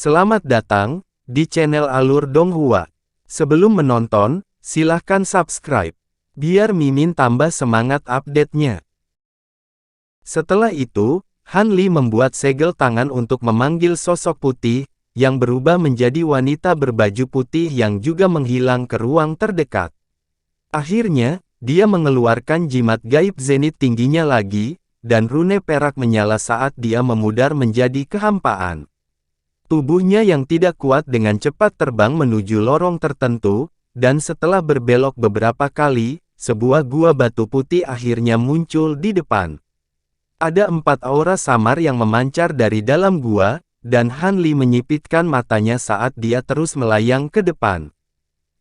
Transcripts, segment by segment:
Selamat datang di channel Alur Donghua. Sebelum menonton, silahkan subscribe, biar Mimin tambah semangat update-nya. Setelah itu, Han Li membuat segel tangan untuk memanggil sosok putih, yang berubah menjadi wanita berbaju putih yang juga menghilang ke ruang terdekat. Akhirnya, dia mengeluarkan jimat gaib zenit tingginya lagi, dan rune perak menyala saat dia memudar menjadi kehampaan. Tubuhnya yang tidak kuat dengan cepat terbang menuju lorong tertentu, dan setelah berbelok beberapa kali, sebuah gua batu putih akhirnya muncul di depan. Ada 4 aura samar yang memancar dari dalam gua, dan Han Li menyipitkan matanya saat dia terus melayang ke depan.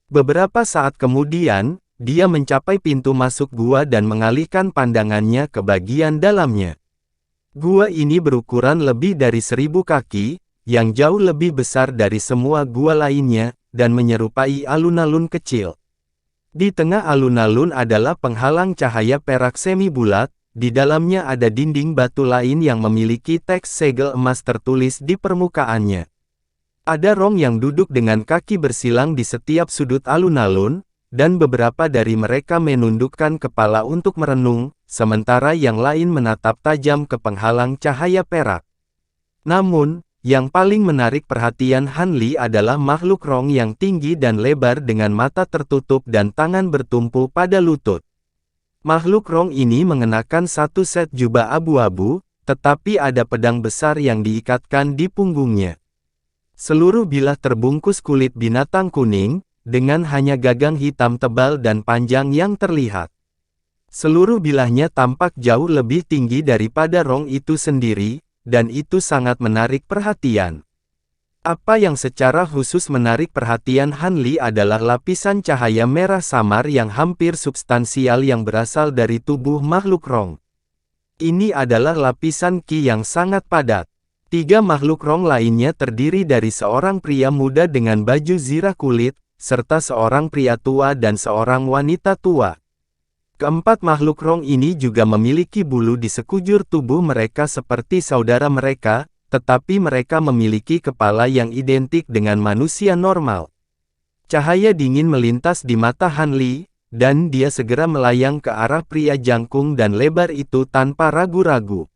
Beberapa saat kemudian, dia mencapai pintu masuk gua dan mengalihkan pandangannya ke bagian dalamnya. Gua ini berukuran lebih dari 1000 kaki, yang jauh lebih besar dari semua gua lainnya, dan menyerupai alun-alun kecil. Di tengah alun-alun adalah penghalang cahaya perak semi bulat, di dalamnya ada dinding batu lain yang memiliki teks segel emas tertulis di permukaannya. Ada Rong yang duduk dengan kaki bersilang di setiap sudut alun-alun, dan beberapa dari mereka menundukkan kepala untuk merenung, sementara yang lain menatap tajam ke penghalang cahaya perak. Namun, yang paling menarik perhatian Han Li adalah makhluk Rong yang tinggi dan lebar dengan mata tertutup dan tangan bertumpu pada lutut. Makhluk Rong ini mengenakan satu set jubah abu-abu, tetapi ada pedang besar yang diikatkan di punggungnya. Seluruh bilah terbungkus kulit binatang kuning, dengan hanya gagang hitam tebal dan panjang yang terlihat. Seluruh bilahnya tampak jauh lebih tinggi daripada Rong itu sendiri, dan itu sangat menarik perhatian. Apa yang secara khusus menarik perhatian Han Li adalah lapisan cahaya merah samar yang hampir substansial yang berasal dari tubuh makhluk Rong. Ini adalah lapisan Qi yang sangat padat. 3 makhluk Rong lainnya terdiri dari seorang pria muda dengan baju zirah kulit, serta seorang pria tua dan seorang wanita tua. Keempat makhluk Rong ini juga memiliki bulu di sekujur tubuh mereka seperti saudara mereka, tetapi mereka memiliki kepala yang identik dengan manusia normal. Cahaya dingin melintas di mata Han Li, dan dia segera melayang ke arah pria jangkung dan lebar itu tanpa ragu-ragu.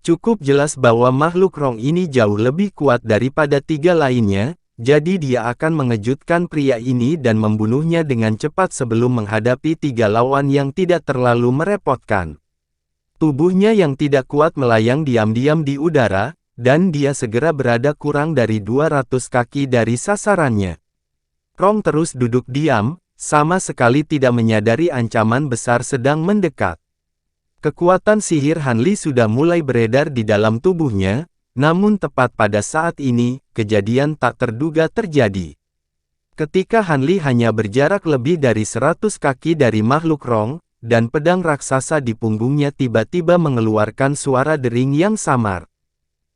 Cukup jelas bahwa makhluk Rong ini jauh lebih kuat daripada 3 lainnya, jadi dia akan mengejutkan pria ini dan membunuhnya dengan cepat sebelum menghadapi 3 lawan yang tidak terlalu merepotkan. Tubuhnya yang tidak kuat melayang diam-diam di udara, dan dia segera berada kurang dari 200 kaki dari sasarannya. Rong terus duduk diam, sama sekali tidak menyadari ancaman besar sedang mendekat. Kekuatan sihir Han Li sudah mulai beredar di dalam tubuhnya, namun tepat pada saat ini, kejadian tak terduga terjadi. Ketika Han Li hanya berjarak lebih dari 100 kaki dari makhluk Rong, dan pedang raksasa di punggungnya tiba-tiba mengeluarkan suara dering yang samar.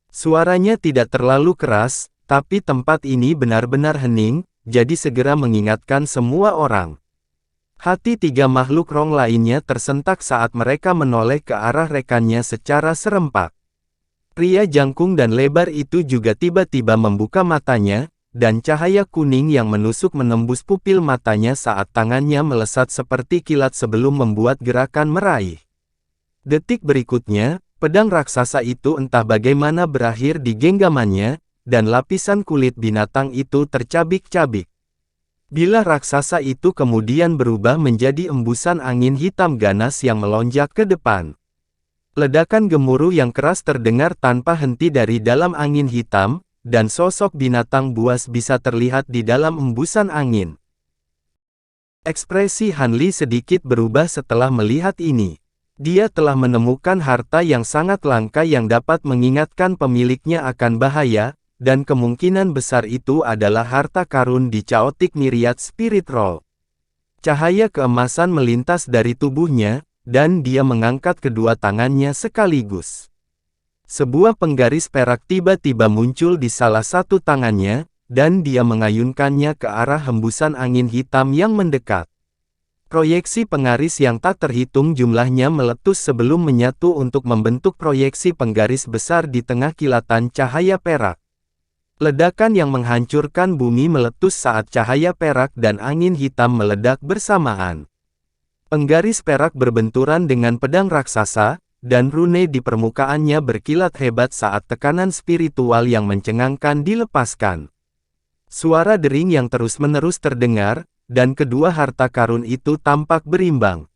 Suaranya tidak terlalu keras, tapi tempat ini benar-benar hening, jadi segera mengingatkan semua orang. Hati 3 makhluk Rong lainnya tersentak saat mereka menoleh ke arah rekannya secara serempak. Pria jangkung dan lebar itu juga tiba-tiba membuka matanya, dan cahaya kuning yang menusuk menembus pupil matanya saat tangannya melesat seperti kilat sebelum membuat gerakan meraih. Detik berikutnya, pedang raksasa itu entah bagaimana berakhir di genggamannya, dan lapisan kulit binatang itu tercabik-cabik. Bilah raksasa itu kemudian berubah menjadi embusan angin hitam ganas yang melonjak ke depan. Ledakan gemuruh yang keras terdengar tanpa henti dari dalam angin hitam, dan sosok binatang buas bisa terlihat di dalam embusan angin. Ekspresi Han Li sedikit berubah setelah melihat ini. Dia telah menemukan harta yang sangat langka yang dapat mengingatkan pemiliknya akan bahaya, dan kemungkinan besar itu adalah harta karun di Chaotic Myriad Spirit Roll. Cahaya keemasan melintas dari tubuhnya, dan dia mengangkat kedua tangannya sekaligus. Sebuah penggaris perak tiba-tiba muncul di salah satu tangannya, dan dia mengayunkannya ke arah hembusan angin hitam yang mendekat. Proyeksi penggaris yang tak terhitung jumlahnya meletus sebelum menyatu untuk membentuk proyeksi penggaris besar di tengah kilatan cahaya perak. Ledakan yang menghancurkan bumi meletus saat cahaya perak dan angin hitam meledak bersamaan. Penggaris perak berbenturan dengan pedang raksasa, dan rune di permukaannya berkilat hebat saat tekanan spiritual yang mencengangkan dilepaskan. Suara dering yang terus-menerus terdengar, dan kedua harta karun itu tampak berimbang.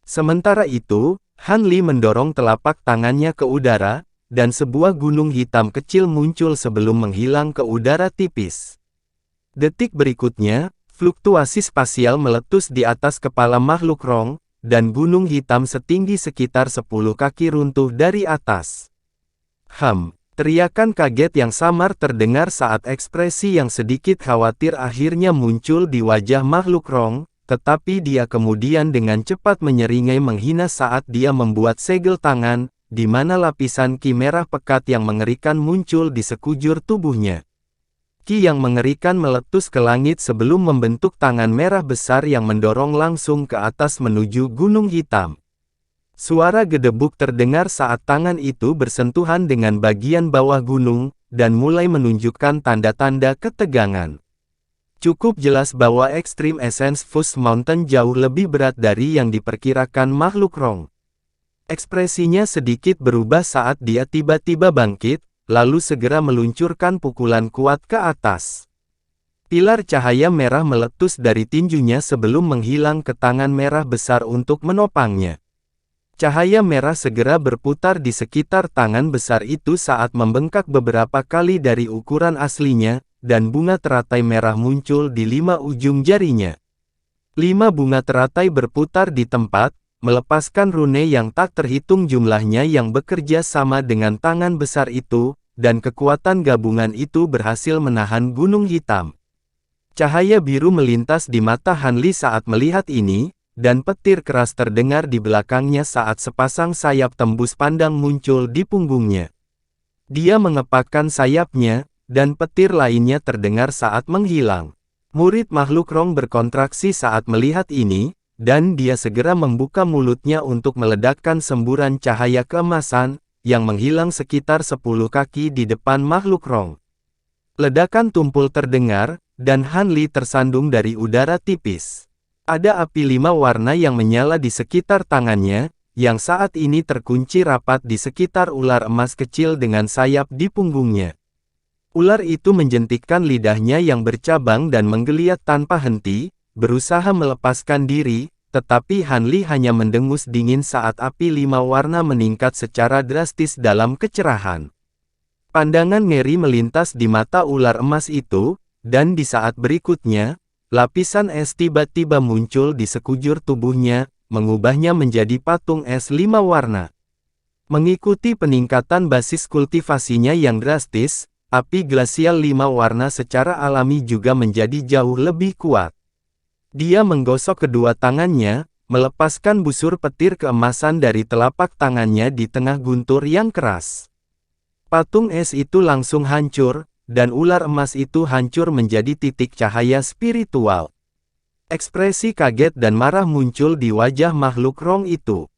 Sementara itu, Han Li mendorong telapak tangannya ke udara, dan sebuah gunung hitam kecil muncul sebelum menghilang ke udara tipis. Detik berikutnya, fluktuasi spasial meletus di atas kepala makhluk Rong, dan gunung hitam setinggi sekitar 10 kaki runtuh dari atas. Teriakan kaget yang samar terdengar saat ekspresi yang sedikit khawatir akhirnya muncul di wajah makhluk Rong, tetapi dia kemudian dengan cepat menyeringai menghina saat dia membuat segel tangan, di mana lapisan ki merah pekat yang mengerikan muncul di sekujur tubuhnya. Ki yang mengerikan meletus ke langit sebelum membentuk tangan merah besar yang mendorong langsung ke atas menuju gunung hitam. Suara gedebuk terdengar saat tangan itu bersentuhan dengan bagian bawah gunung, dan mulai menunjukkan tanda-tanda ketegangan. Cukup jelas bahwa Extreme Essence Fuse Mountain jauh lebih berat dari yang diperkirakan makhluk Rong. Ekspresinya sedikit berubah saat dia tiba-tiba bangkit, lalu segera meluncurkan pukulan kuat ke atas. Pilar cahaya merah meletus dari tinjunya sebelum menghilang ke tangan merah besar untuk menopangnya. Cahaya merah segera berputar di sekitar tangan besar itu saat membengkak beberapa kali dari ukuran aslinya, dan bunga teratai merah muncul di 5 ujung jarinya. 5 bunga teratai berputar di tempat, melepaskan rune yang tak terhitung jumlahnya yang bekerja sama dengan tangan besar itu, dan kekuatan gabungan itu berhasil menahan gunung hitam. Cahaya biru melintas di mata Han Li saat melihat ini, dan petir keras terdengar di belakangnya saat sepasang sayap tembus pandang muncul di punggungnya. Dia mengepakkan sayapnya, dan petir lainnya terdengar saat menghilang. Murid makhluk Rong berkontraksi saat melihat ini, dan dia segera membuka mulutnya untuk meledakkan semburan cahaya keemasan, yang menghilang sekitar 10 kaki di depan makhluk Rong. Ledakan tumpul terdengar, dan Han Li tersandung dari udara tipis. Ada api 5 warna yang menyala di sekitar tangannya, yang saat ini terkunci rapat di sekitar ular emas kecil dengan sayap di punggungnya. Ular itu menjentikkan lidahnya yang bercabang dan menggeliat tanpa henti, berusaha melepaskan diri, tetapi Han Li hanya mendengus dingin saat api 5 warna meningkat secara drastis dalam kecerahan. Pandangan ngeri melintas di mata ular emas itu, dan di saat berikutnya, lapisan es tiba-tiba muncul di sekujur tubuhnya, mengubahnya menjadi patung es 5 warna. Mengikuti peningkatan basis kultivasinya yang drastis, api glasial 5 warna secara alami juga menjadi jauh lebih kuat. Dia menggosok kedua tangannya, melepaskan busur petir keemasan dari telapak tangannya di tengah guntur yang keras. Patung es itu langsung hancur, dan ular emas itu hancur menjadi titik cahaya spiritual. Ekspresi kaget dan marah muncul di wajah makhluk Rong itu.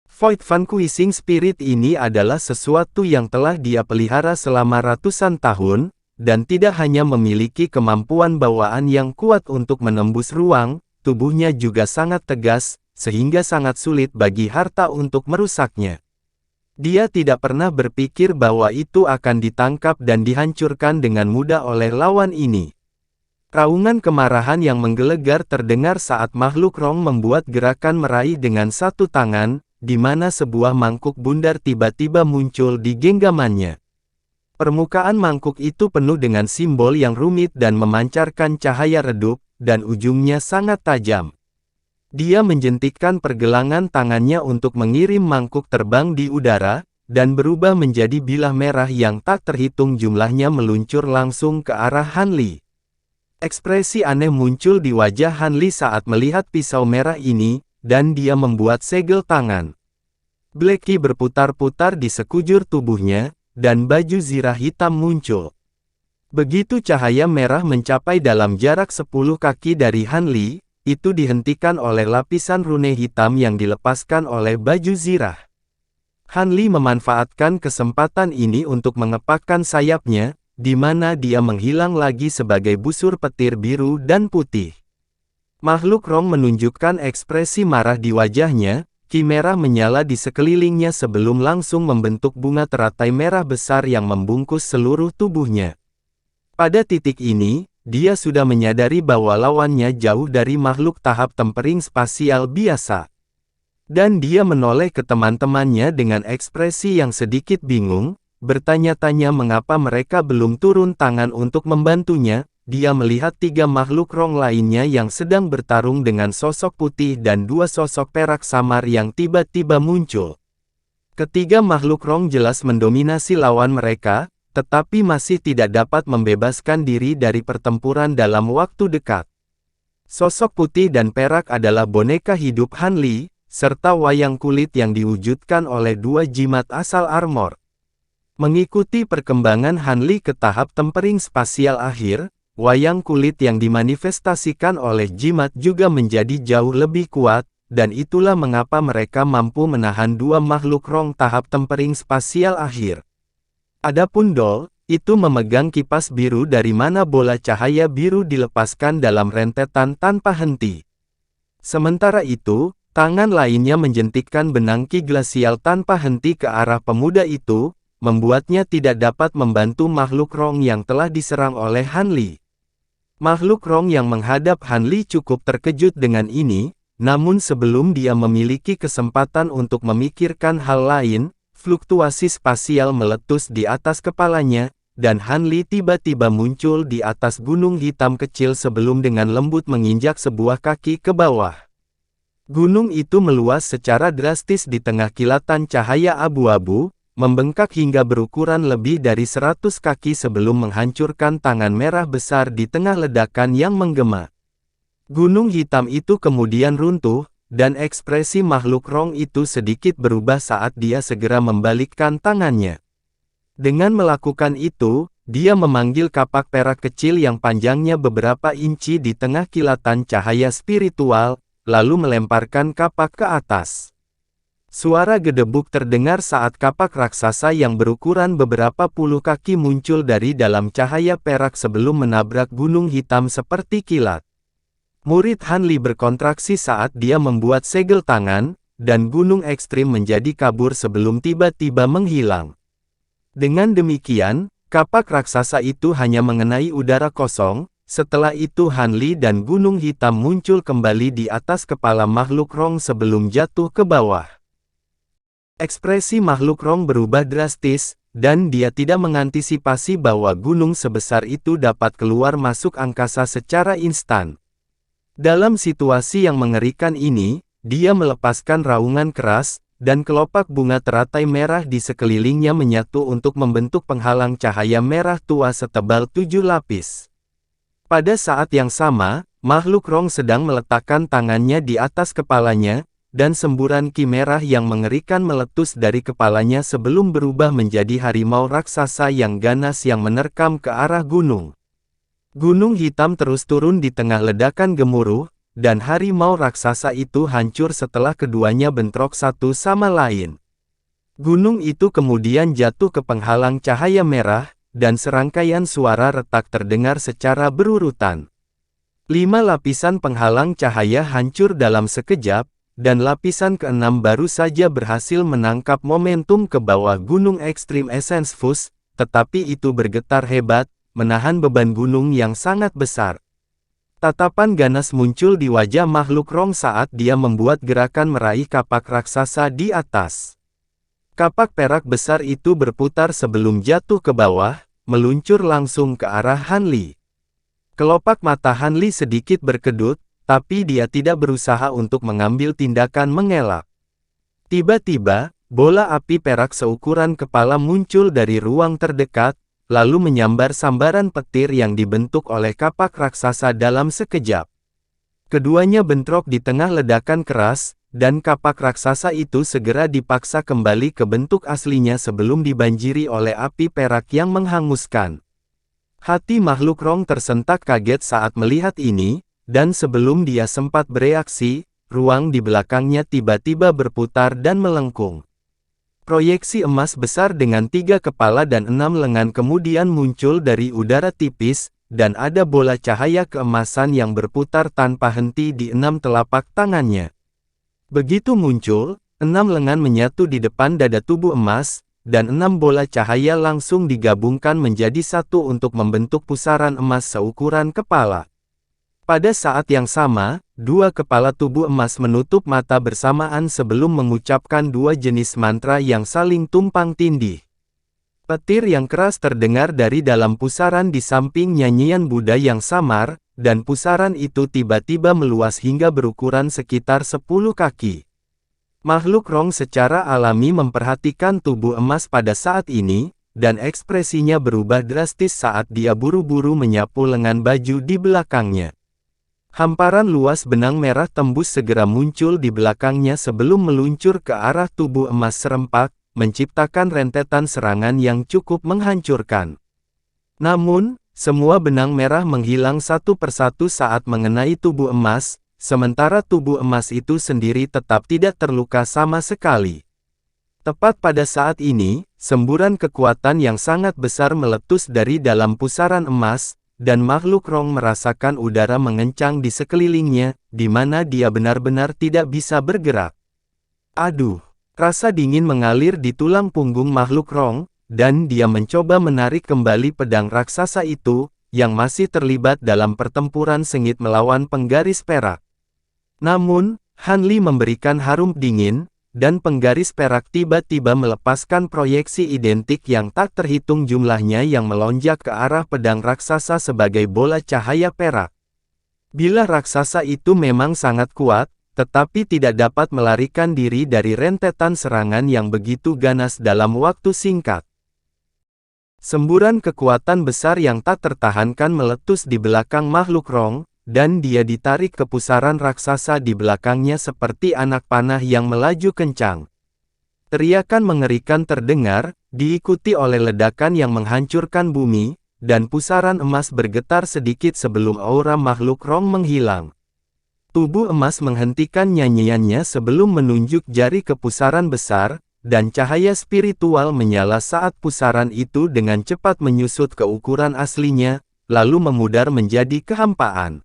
Void Vanquishing Spirit ini adalah sesuatu yang telah dia pelihara selama ratusan tahun, dan tidak hanya memiliki kemampuan bawaan yang kuat untuk menembus ruang, tubuhnya juga sangat tegas, sehingga sangat sulit bagi harta untuk merusaknya. Dia tidak pernah berpikir bahwa itu akan ditangkap dan dihancurkan dengan mudah oleh lawan ini. Raungan kemarahan yang menggelegar terdengar saat makhluk Rong membuat gerakan meraih dengan satu tangan, di mana sebuah mangkuk bundar tiba-tiba muncul di genggamannya. Permukaan mangkuk itu penuh dengan simbol yang rumit dan memancarkan cahaya redup, dan ujungnya sangat tajam. Dia menjentikkan pergelangan tangannya untuk mengirim mangkuk terbang di udara, dan berubah menjadi bilah merah yang tak terhitung jumlahnya meluncur langsung ke arah Han Li. Ekspresi aneh muncul di wajah Han Li saat melihat pisau merah ini, dan dia membuat segel tangan. Black Ki berputar-putar di sekujur tubuhnya, dan baju zirah hitam muncul. Begitu cahaya merah mencapai dalam jarak 10 kaki dari Han Li, itu dihentikan oleh lapisan rune hitam yang dilepaskan oleh baju zirah. Han Li memanfaatkan kesempatan ini untuk mengepakkan sayapnya, di mana dia menghilang lagi sebagai busur petir biru dan putih. Makhluk Rong menunjukkan ekspresi marah di wajahnya, ki merah menyala di sekelilingnya sebelum langsung membentuk bunga teratai merah besar yang membungkus seluruh tubuhnya. Pada titik ini, dia sudah menyadari bahwa lawannya jauh dari makhluk tahap tempering spasial biasa. Dan dia menoleh ke teman-temannya dengan ekspresi yang sedikit bingung, bertanya-tanya mengapa mereka belum turun tangan untuk membantunya. Dia melihat 3 makhluk Rong lainnya yang sedang bertarung dengan sosok putih dan 2 sosok perak samar yang tiba-tiba muncul. Ketiga makhluk Rong jelas mendominasi lawan mereka, tetapi masih tidak dapat membebaskan diri dari pertempuran dalam waktu dekat. Sosok putih dan perak adalah boneka hidup Han Li, serta wayang kulit yang diwujudkan oleh 2 jimat asal armor. Mengikuti perkembangan Han Li ke tahap tempering spasial akhir, wayang kulit yang dimanifestasikan oleh jimat juga menjadi jauh lebih kuat, dan itulah mengapa mereka mampu menahan 2 makhluk Rong tahap tempering spasial akhir. Adapun Dol, itu memegang kipas biru dari mana bola cahaya biru dilepaskan dalam rentetan tanpa henti. Sementara itu, tangan lainnya menjentikkan benang ki glasial tanpa henti ke arah pemuda itu, membuatnya tidak dapat membantu makhluk Rong yang telah diserang oleh Han Li. Makhluk Rong yang menghadap Han Li cukup terkejut dengan ini, namun sebelum dia memiliki kesempatan untuk memikirkan hal lain, fluktuasi spasial meletus di atas kepalanya, dan Han Li tiba-tiba muncul di atas gunung hitam kecil sebelum dengan lembut menginjak sebuah kaki ke bawah. Gunung itu meluas secara drastis di tengah kilatan cahaya abu-abu, membengkak hingga berukuran lebih dari 100 kaki sebelum menghancurkan tangan merah besar di tengah ledakan yang menggema. Gunung hitam itu kemudian runtuh, dan ekspresi makhluk Rong itu sedikit berubah saat dia segera membalikkan tangannya. Dengan melakukan itu, dia memanggil kapak perak kecil yang panjangnya beberapa inci di tengah kilatan cahaya spiritual, lalu melemparkan kapak ke atas. Suara gedebuk terdengar saat kapak raksasa yang berukuran beberapa puluh kaki muncul dari dalam cahaya perak sebelum menabrak gunung hitam seperti kilat. Murid Han Li berkontraksi saat dia membuat segel tangan, dan gunung ekstrim menjadi kabur sebelum tiba-tiba menghilang. Dengan demikian, kapak raksasa itu hanya mengenai udara kosong. Setelah itu Han Li dan gunung hitam muncul kembali di atas kepala makhluk Rong sebelum jatuh ke bawah. Ekspresi makhluk Rong berubah drastis, dan dia tidak mengantisipasi bahwa gunung sebesar itu dapat keluar masuk angkasa secara instan. Dalam situasi yang mengerikan ini, dia melepaskan raungan keras, dan kelopak bunga teratai merah di sekelilingnya menyatu untuk membentuk penghalang cahaya merah tua setebal 7 lapis. Pada saat yang sama, makhluk Rong sedang meletakkan tangannya di atas kepalanya, dan semburan ki merah yang mengerikan meletus dari kepalanya sebelum berubah menjadi harimau raksasa yang ganas yang menerkam ke arah gunung. Gunung hitam terus turun di tengah ledakan gemuruh, dan harimau raksasa itu hancur setelah keduanya bentrok satu sama lain. Gunung itu kemudian jatuh ke penghalang cahaya merah, dan serangkaian suara retak terdengar secara berurutan. 5 lapisan penghalang cahaya hancur dalam sekejap, dan lapisan ke-6 baru saja berhasil menangkap momentum ke bawah gunung ekstrim Essence Fus, tetapi itu bergetar hebat, menahan beban gunung yang sangat besar. Tatapan ganas muncul di wajah makhluk Rong saat dia membuat gerakan meraih kapak raksasa di atas. Kapak perak besar itu berputar sebelum jatuh ke bawah, meluncur langsung ke arah Han Li. Kelopak mata Han Li sedikit berkedut, tapi dia tidak berusaha untuk mengambil tindakan mengelak. Tiba-tiba, bola api perak seukuran kepala muncul dari ruang terdekat, lalu menyambar sambaran petir yang dibentuk oleh kapak raksasa dalam sekejap. Keduanya bentrok di tengah ledakan keras, dan kapak raksasa itu segera dipaksa kembali ke bentuk aslinya sebelum dibanjiri oleh api perak yang menghanguskan. Hati makhluk Rong tersentak kaget saat melihat ini, dan sebelum dia sempat bereaksi, ruang di belakangnya tiba-tiba berputar dan melengkung. Proyeksi emas besar dengan 3 kepala dan 6 lengan kemudian muncul dari udara tipis, dan ada bola cahaya keemasan yang berputar tanpa henti di 6 telapak tangannya. Begitu muncul, 6 lengan menyatu di depan dada tubuh emas, dan 6 bola cahaya langsung digabungkan menjadi satu untuk membentuk pusaran emas seukuran kepala. Pada saat yang sama, 2 kepala tubuh emas menutup mata bersamaan sebelum mengucapkan 2 jenis mantra yang saling tumpang tindih. Petir yang keras terdengar dari dalam pusaran di samping nyanyian Buddha yang samar, dan pusaran itu tiba-tiba meluas hingga berukuran sekitar 10 kaki. Makhluk Rong secara alami memperhatikan tubuh emas pada saat ini, dan ekspresinya berubah drastis saat dia buru-buru menyapu lengan baju di belakangnya. Hamparan luas benang merah tembus segera muncul di belakangnya sebelum meluncur ke arah tubuh emas serempak, menciptakan rentetan serangan yang cukup menghancurkan. Namun, semua benang merah menghilang satu persatu saat mengenai tubuh emas, sementara tubuh emas itu sendiri tetap tidak terluka sama sekali. Tepat pada saat ini, semburan kekuatan yang sangat besar meletus dari dalam pusaran emas, dan makhluk Rong merasakan udara mengencang di sekelilingnya, di mana dia benar-benar tidak bisa bergerak. Aduh! Rasa dingin mengalir di tulang punggung makhluk Rong, dan dia mencoba menarik kembali pedang raksasa itu, yang masih terlibat dalam pertempuran sengit melawan penggaris perak. Namun, Han Li memberikan harum dingin, dan penggaris perak tiba-tiba melepaskan proyeksi identik yang tak terhitung jumlahnya yang melonjak ke arah pedang raksasa sebagai bola cahaya perak. Bila raksasa itu memang sangat kuat, tetapi tidak dapat melarikan diri dari rentetan serangan yang begitu ganas dalam waktu singkat. Semburan kekuatan besar yang tak tertahankan meletus di belakang makhluk Rong, dan dia ditarik ke pusaran raksasa di belakangnya seperti anak panah yang melaju kencang. Teriakan mengerikan terdengar, diikuti oleh ledakan yang menghancurkan bumi, dan pusaran emas bergetar sedikit sebelum aura makhluk Rong menghilang. Tubuh emas menghentikan nyanyiannya sebelum menunjuk jari ke pusaran besar, dan cahaya spiritual menyala saat pusaran itu dengan cepat menyusut ke ukuran aslinya, lalu memudar menjadi kehampaan.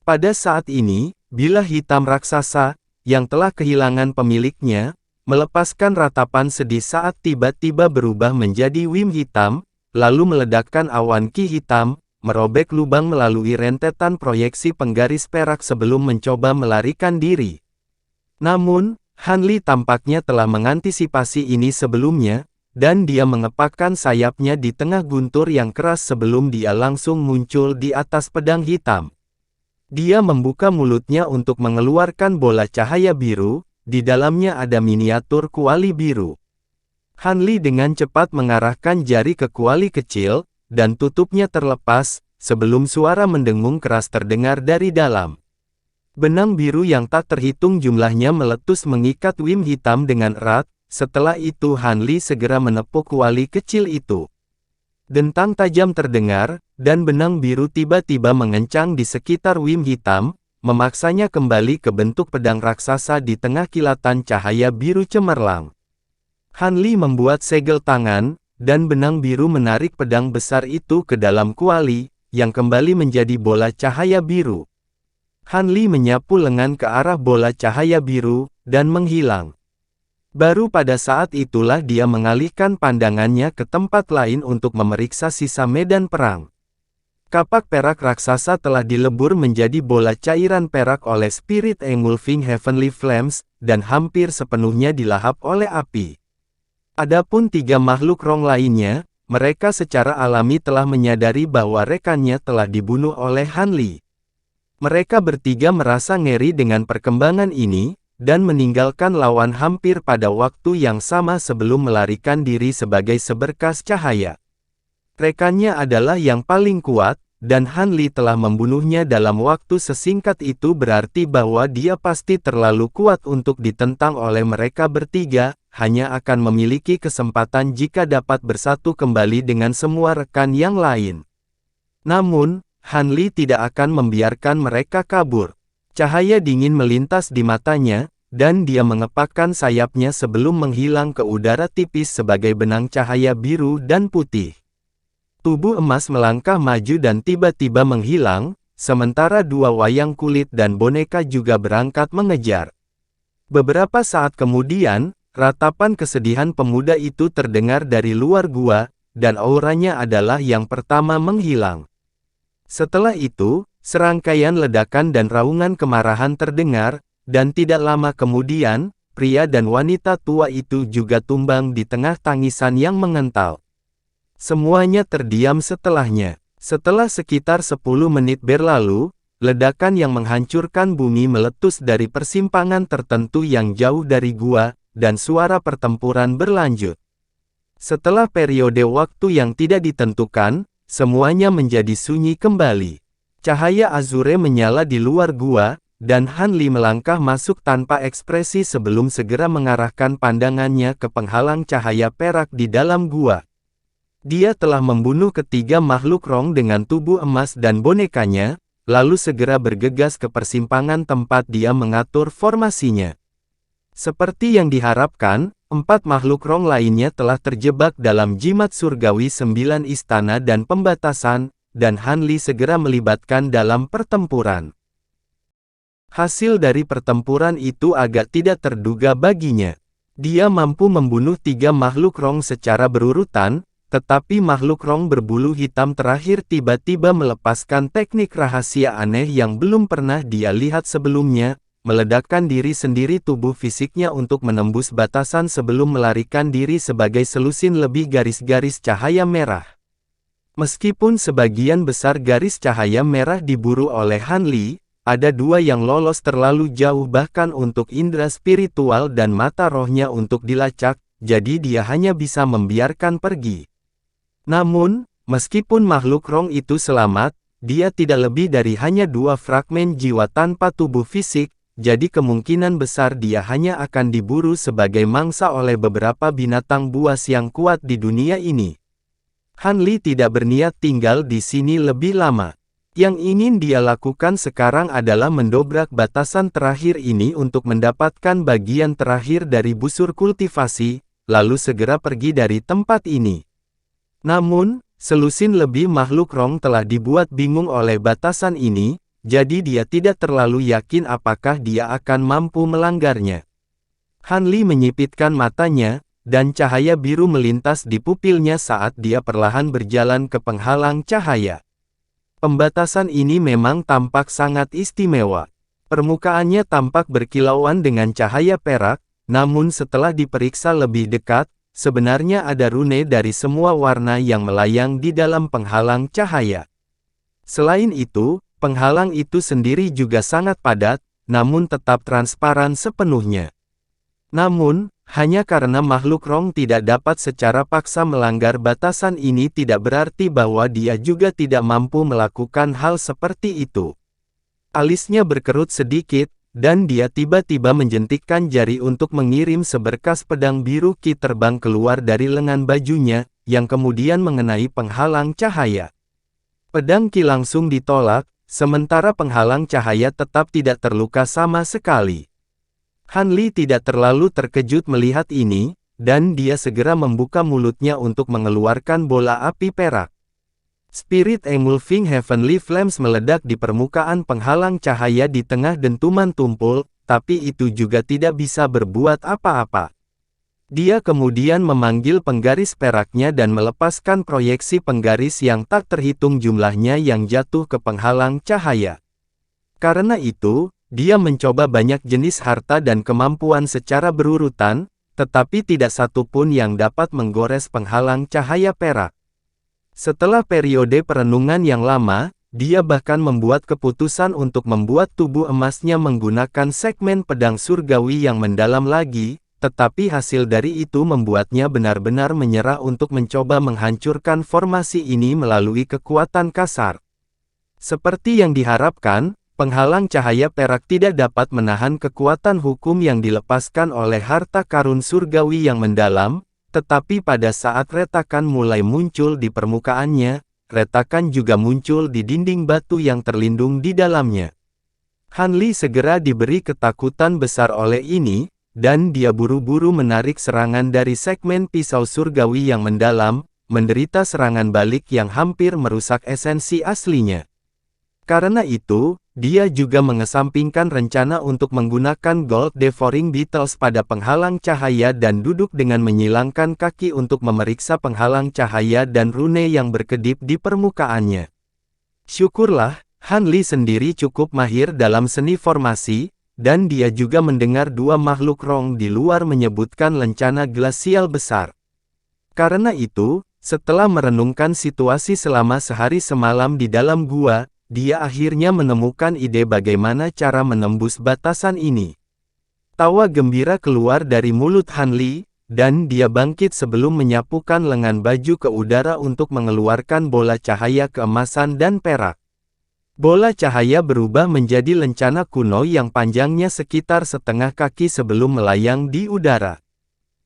Pada saat ini, bilah hitam raksasa, yang telah kehilangan pemiliknya, melepaskan ratapan sedih saat tiba-tiba berubah menjadi wim hitam, lalu meledakkan awan ki hitam, merobek lubang melalui rentetan proyeksi penggaris perak sebelum mencoba melarikan diri. Namun, Han Li tampaknya telah mengantisipasi ini sebelumnya, dan dia mengepakkan sayapnya di tengah guntur yang keras sebelum dia langsung muncul di atas pedang hitam. Dia membuka mulutnya untuk mengeluarkan bola cahaya biru, di dalamnya ada miniatur kuali biru. Han Li dengan cepat mengarahkan jari ke kuali kecil, dan tutupnya terlepas, sebelum suara mendengung keras terdengar dari dalam. Benang biru yang tak terhitung jumlahnya meletus mengikat wim hitam dengan erat, setelah itu Han Li segera menepuk kuali kecil itu. Dentang tajam terdengar, dan benang biru tiba-tiba mengencang di sekitar wim hitam, memaksanya kembali ke bentuk pedang raksasa di tengah kilatan cahaya biru cemerlang. Han Li membuat segel tangan, dan benang biru menarik pedang besar itu ke dalam kuali, yang kembali menjadi bola cahaya biru. Han Li menyapu lengan ke arah bola cahaya biru, dan menghilang. Baru pada saat itulah dia mengalihkan pandangannya ke tempat lain untuk memeriksa sisa medan perang. Kapak perak raksasa telah dilebur menjadi bola cairan perak oleh Spirit Engulfing Heavenly Flames, dan hampir sepenuhnya dilahap oleh api. Adapun 3 makhluk Rong lainnya, mereka secara alami telah menyadari bahwa rekannya telah dibunuh oleh Han Li. Mereka bertiga merasa ngeri dengan perkembangan ini, dan meninggalkan lawan hampir pada waktu yang sama sebelum melarikan diri sebagai seberkas cahaya. Rekannya adalah yang paling kuat, dan Han Li telah membunuhnya dalam waktu sesingkat itu berarti bahwa dia pasti terlalu kuat untuk ditentang oleh mereka bertiga, hanya akan memiliki kesempatan jika dapat bersatu kembali dengan semua rekan yang lain. Namun, Han Li tidak akan membiarkan mereka kabur. Cahaya dingin melintas di matanya, dan dia mengepakkan sayapnya sebelum menghilang ke udara tipis sebagai benang cahaya biru dan putih. Tubuh emas melangkah maju dan tiba-tiba menghilang, sementara dua wayang kulit dan boneka juga berangkat mengejar. Beberapa saat kemudian, ratapan kesedihan pemuda itu terdengar dari luar gua, dan auranya adalah yang pertama menghilang. Setelah itu, serangkaian ledakan dan raungan kemarahan terdengar, dan tidak lama kemudian, pria dan wanita tua itu juga tumbang di tengah tangisan yang mengental. Semuanya terdiam setelahnya. Setelah sekitar 10 menit berlalu, ledakan yang menghancurkan bumi meletus dari persimpangan tertentu yang jauh dari gua, dan suara pertempuran berlanjut. Setelah periode waktu yang tidak ditentukan, semuanya menjadi sunyi kembali. Cahaya azure menyala di luar gua, dan Han Li melangkah masuk tanpa ekspresi sebelum segera mengarahkan pandangannya ke penghalang cahaya perak di dalam gua. Dia telah membunuh ketiga makhluk rong dengan tubuh emas dan bonekanya, lalu segera bergegas ke persimpangan tempat dia mengatur formasinya. Seperti yang diharapkan, 4 makhluk rong lainnya telah terjebak dalam jimat surgawi 9 istana dan pembatasan, dan Han Li segera melibatkan dalam pertempuran. Hasil dari pertempuran itu agak tidak terduga baginya. Dia mampu membunuh 3 makhluk rong secara berurutan, tetapi makhluk rong berbulu hitam terakhir tiba-tiba melepaskan teknik rahasia aneh yang belum pernah dia lihat sebelumnya, meledakkan diri sendiri tubuh fisiknya untuk menembus batasan sebelum melarikan diri sebagai selusin lebih garis-garis cahaya merah. Meskipun sebagian besar garis cahaya merah diburu oleh Han Li, ada 2 yang lolos terlalu jauh bahkan untuk indera spiritual dan mata rohnya untuk dilacak, jadi dia hanya bisa membiarkan pergi. Namun, meskipun makhluk rong itu selamat, dia tidak lebih dari hanya 2 fragmen jiwa tanpa tubuh fisik, jadi kemungkinan besar dia hanya akan diburu sebagai mangsa oleh beberapa binatang buas yang kuat di dunia ini. Han Li tidak berniat tinggal di sini lebih lama. Yang ingin dia lakukan sekarang adalah mendobrak batasan terakhir ini untuk mendapatkan bagian terakhir dari busur kultivasi, lalu segera pergi dari tempat ini. Namun, selusin lebih makhluk rong telah dibuat bingung oleh batasan ini, jadi dia tidak terlalu yakin apakah dia akan mampu melanggarnya. Han Li menyipitkan matanya, dan cahaya biru melintas di pupilnya saat dia perlahan berjalan ke penghalang cahaya. Pembatasan ini memang tampak sangat istimewa. Permukaannya tampak berkilauan dengan cahaya perak, namun setelah diperiksa lebih dekat, sebenarnya ada rune dari semua warna yang melayang di dalam penghalang cahaya. Selain itu, penghalang itu sendiri juga sangat padat, namun tetap transparan sepenuhnya. Namun, hanya karena makhluk rong tidak dapat secara paksa melanggar batasan ini tidak berarti bahwa dia juga tidak mampu melakukan hal seperti itu. Alisnya berkerut sedikit, dan dia tiba-tiba menjentikkan jari untuk mengirim seberkas pedang biru Ki terbang keluar dari lengan bajunya, yang kemudian mengenai penghalang cahaya. Pedang Ki langsung ditolak, sementara penghalang cahaya tetap tidak terluka sama sekali. Han Li tidak terlalu terkejut melihat ini, dan dia segera membuka mulutnya untuk mengeluarkan bola api perak. Spirit Engulfing Heavenly Flames meledak di permukaan penghalang cahaya di tengah dentuman tumpul, tapi itu juga tidak bisa berbuat apa-apa. Dia kemudian memanggil penggaris peraknya dan melepaskan proyeksi penggaris yang tak terhitung jumlahnya yang jatuh ke penghalang cahaya. Karena itu, dia mencoba banyak jenis harta dan kemampuan secara berurutan, tetapi tidak satu pun yang dapat menggores penghalang cahaya perak. Setelah periode perenungan yang lama, dia bahkan membuat keputusan untuk membuat tubuh emasnya menggunakan segmen pedang surgawi yang mendalam lagi, tetapi hasil dari itu membuatnya benar-benar menyerah untuk mencoba menghancurkan formasi ini melalui kekuatan kasar. Seperti yang diharapkan, penghalang cahaya perak tidak dapat menahan kekuatan hukum yang dilepaskan oleh harta karun surgawi yang mendalam, tetapi pada saat retakan mulai muncul di permukaannya, retakan juga muncul di dinding batu yang terlindung di dalamnya. Han Li segera diberi ketakutan besar oleh ini, dan dia buru-buru menarik serangan dari segmen pisau surgawi yang mendalam, menderita serangan balik yang hampir merusak esensi aslinya. Karena itu, dia juga mengesampingkan rencana untuk menggunakan Gold Devouring Beetles pada penghalang cahaya dan duduk dengan menyilangkan kaki untuk memeriksa penghalang cahaya dan rune yang berkedip di permukaannya. Syukurlah, Han Li sendiri cukup mahir dalam seni formasi, dan dia juga mendengar dua makhluk roh di luar menyebutkan lencana glasial besar. Karena itu, setelah merenungkan situasi selama sehari semalam di dalam gua, dia akhirnya menemukan ide bagaimana cara menembus batasan ini. Tawa gembira keluar dari mulut Han Li, dan dia bangkit sebelum menyapukan lengan baju ke udara untuk mengeluarkan bola cahaya keemasan dan perak. Bola cahaya berubah menjadi lencana kuno yang panjangnya sekitar setengah kaki sebelum melayang di udara.